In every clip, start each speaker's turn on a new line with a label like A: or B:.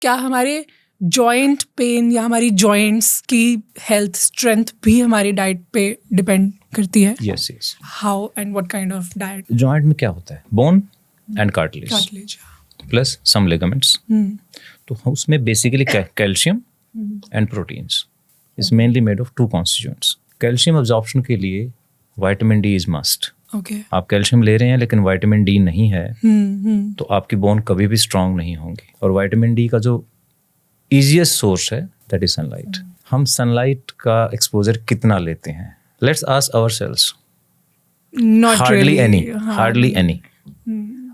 A: क्या हमारे joint pain या हमारी जॉइंट्स की हेल्थ स्ट्रेंथ भी हमारी डाइट पे डिपेंड करती है?
B: Yes yes.
A: How and what kind of diet?
B: Joint में क्या होता है? Bone and cartilage
A: cartilage.
B: Plus some ligaments. तो उसमें basically calcium and proteins is mainly made of 2 constituents. Calcium absorption के लिए vitamin D is must.
A: Okay.
B: आप calcium ले रहे हैं लेकिन विटामिन डी नहीं है तो आपकी बोन कभी भी स्ट्रांग नहीं होंगी। और विटामिन डी का जो ईजीएस्ट सोर्स है दैट इज सनलाइट। हम सनलाइट का एक्सपोजर कितना लेते हैं? Let's ask ourselves.
A: Not
B: hardly
A: really.
B: Any, hardly any.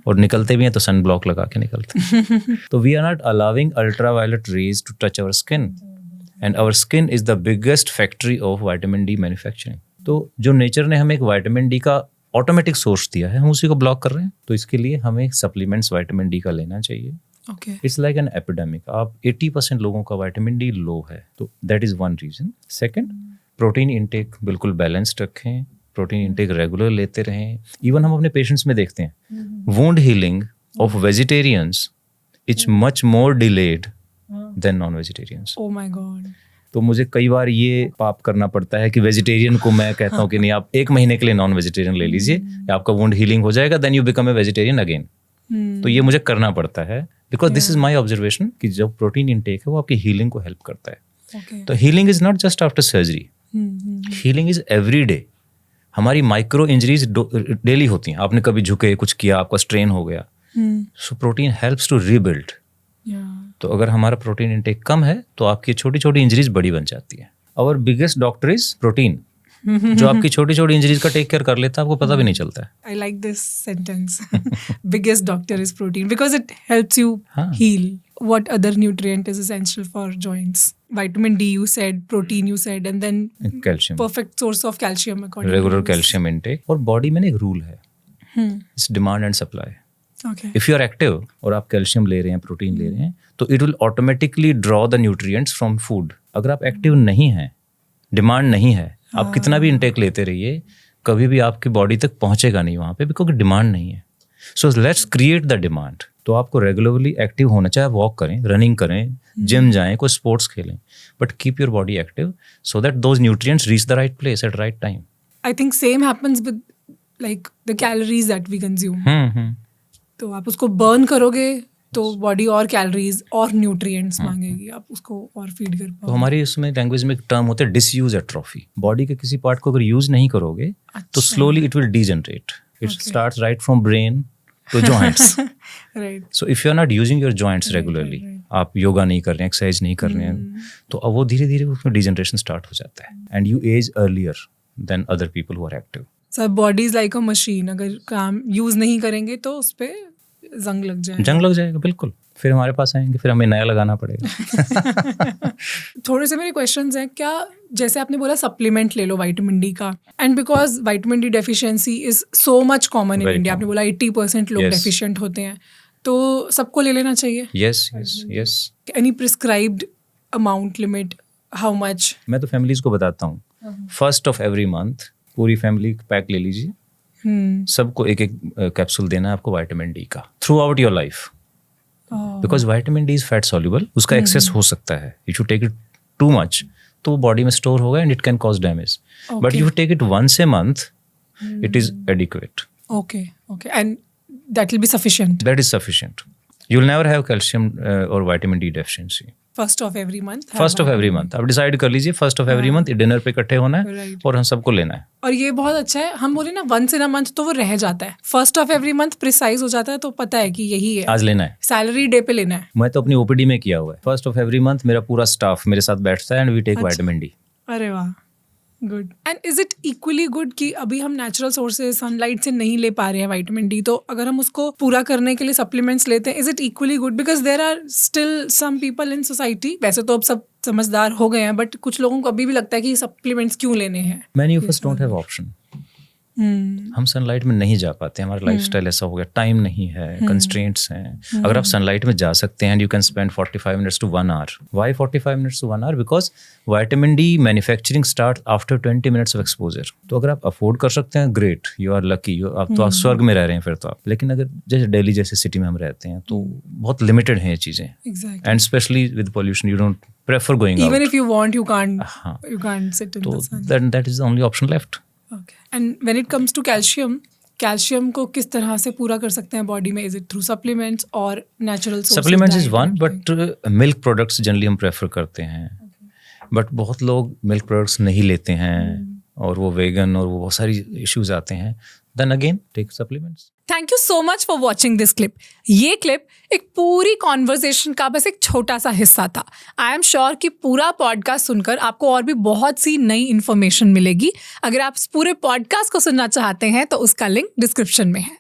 B: और निकलते भी हैं तो सन ब्लॉक लगा के निकलते हैं। तो we are not allowing ultraviolet rays to touch our skin and our skin is the biggest factory of vitamin D manufacturing. तो जो नेचर ने हमें एक विटामिन डी का ऑटोमेटिक सोर्स दिया है हम उसी को ब्लॉक कर रहे हैं। तो इसके लिए हमें सप्लीमेंट्स विटामिन डी का लेना चाहिए।
A: Okay.
B: It's like an epidemic. आप 80% लोगों का विटामिन डी लो है तो that is one reason. Second, protein intake बिल्कुल बैलेंस्ड रखें, प्रोटीन इंटेक रेगुलर लेते रहें। इवन हम अपने पेशेंट्स में देखते हैं wound healing of vegetarians is much more delayed than non vegetarians.
A: Oh my god.
B: तो मुझे कई बार ये पाप करना पड़ता है कि वेजिटेरियन को मैं कहता हूँ कि नहीं आप 1 महीने के लिए नॉन वेजिटेरियन ले लीजिए, आपका वुंड हीलिंग हो जाएगा, then you become a vegetarian again. तो ये मुझे करना पड़ता है because this is my observation कि जब प्रोटीन इंटेक है वो आपकी हीलिंग को हेल्प करता है। तो healing is not just after surgery, healing is every day. हमारी माइक्रो इंजरीज डेली होती हैं। आपने कभी झुके, कुछ किया, आपका स्ट्रेन हो गया, so protein helps to rebuild. तो अगर हमारा प्रोटीन इंटेक कम है तो आपकी छोटी छोटी इंजरीज बड़ी बन जाती है। Our biggest doctor is protein, जो आपकी छोटी छोटी इंजरीज का टेक केयर कर लेता है, आपको पता भी नहीं चलता है।
A: I like this sentence. Biggest doctor is protein because it helps you heal. What other nutrient is essential for joints? Vitamin D you said, protein you said, and then
B: calcium,
A: perfect source of calcium according
B: regular
A: to this.
B: Calcium intake. और body में ना एक rule है, it's demand and supply.
A: Okay.
B: If you are active और आप calcium ले रहे हैं, प्रोटीन ले रहे हैं, तो it will automatically draw the nutrients from food. अगर आप एक्टिव नहीं हैं, डिमांड नहीं है, आप कितना भी इंटेक लेते रहिए, कभी भी आपकी बॉडी तक पहुंचेगा नहीं वहाँ पे, बिकॉज डिमांड नहीं है। So let's create the demand. तो आपको रेगुलरली एक्टिव होना, चाहे वॉक करें, रनिंग करें, जिम जाएं, कोई स्पोर्ट्स खेलें, but keep your body active so that those nutrients reach the right place at right time.
A: I think same happens with like the calories that we consume. तो आप उसको burn करोगे तो body और calories और nutrients मांगेगी, आप उसको और फीड कर
B: तो
A: पाओगे।
B: हमारी उसमें लैंग्वेज में एक टर्म होता है डिसयूज एट्रोफी। बॉडी के किसी पार्ट को अगर यूज नहीं करोगे तो slowly it will degenerate. It starts right from brain to joints.
A: Right.
B: So if you are not using your joints regularly, आप योगा नहीं कर रहे हैं, एक्सरसाइज नहीं कर रहे हैं, तो अब वो धीरे धीरे उसमें डिजनरेशन स्टार्ट हो जाता है and you age earlier than other people who are active.
A: Sir body is like a machine, अगर काम यूज नहीं करेंगे तो उस पे जंग लग जाएगा। बिल्कुल। फिर हमारे पास आएंगे, फिर हमें नया लगाना पड़ेगा। थोड़े से मेरे क्वेश्चंस हैं, क्या जैसे आपने बोला सप्लीमेंट ले लो विटामिन डी का, and because vitamin D deficiency is so much common in India, आपने बोला 80% लोग डेफिशिएंट होते हैं, तो सबको ले लेना चाहिए?
B: Yes.
A: Any prescribed amount, limit, how much?
B: मैं तो फैमिलीज को बताता हूँ, 1st of every month पूरी फैमिली पैक ले लीजिए, सबको एक कैप्सूल देना है आपको विटामिन डी का throughout your life. Because vitamin D is fat soluble, उसका एक्सेस हो सकता है। If you take it too much तो वो बॉडी में स्टोर होगा and it can cause damage, but you take it once a month, it is adequate.
A: Okay, and that will be sufficient?
B: That is sufficient. You'll never have calcium or vitamin D deficiency.
A: 1st of every month?
B: 1st of every month. आप decide कर लीजिए 1st of every month dinner पे इकट्ठे होना है और हम सबको लेना है।
A: और ये बहुत अच्छा है, हम बोले ना once in a month तो वो रह जाता है, 1st of every month precise हो जाता है, तो पता है कि यही है,
B: आज लेना है,
A: सैलरी डे पे लेना है।
B: मैं तो अपनी ओपीडी में किया हुआ है, 1st of every month मेरा पूरा स्टाफ मेरे साथ बैठता है and we take vitamin D.
A: अरे वाह, good. And is it equally good कि अभी हम नेचुरल सोर्सेज सनलाइट से नहीं ले पा रहे हैं विटामिन डी, तो अगर हम उसको पूरा करने के लिए सप्लीमेंट्स लेते हैं, is it equally good? Because there are still some people in society, वैसे तो अब सब समझदार हो गए हैं, बट कुछ लोगों को अभी भी लगता है कि सप्लीमेंट्स क्यों लेने हैं।
B: Many of us don't have option. हम सनलाइट में नहीं जा पाते, हमारा लाइफस्टाइल ऐसा हो गया, टाइम नहीं है, कंस्ट्रेंट्स हैं। अगर आप सनलाइट में जा सकते हैं, you can spend 45 minutes to 1 hour. Why 45 minutes to 1 hour? Because vitamin D manufacturing start after 20 minutes of exposure. तो अगर आप अफोर्ड कर सकते हैं, ग्रेट, यू आर लकी, आप तो आप स्वर्ग में रह रहे हैं फिर तो आप। लेकिन अगर जैसे दिल्ली जैसे सिटी में हम रहते हैं तो बहुत लिमिटेड हैं ये चीज़ें, and specially with pollution you don't prefer going out.
A: Even if you want, you can't sit in the sun.
B: Then that is the only option left.
A: Okay. And when it comes to calcium को किस तरह से पूरा कर सकते हैं body में? Is it through supplements or natural sources?
B: Supplements is one, but milk products generally हम prefer करते हैं. But बहुत लोग milk products नहीं लेते हैं और वो vegan और वो बहुत सारी issues आते हैं. Then again, take supplements.
A: Thank you so much for watching this clip. ये क्लिप एक पूरी कॉन्वर्सेशन का बस एक छोटा सा हिस्सा था. आई एम श्योर कि पूरा पॉडकास्ट सुनकर आपको और भी बहुत सी नई इन्फॉर्मेशन मिलेगी. अगर आप इस पूरे पॉडकास्ट को सुनना चाहते हैं तो उसका लिंक डिस्क्रिप्शन में है.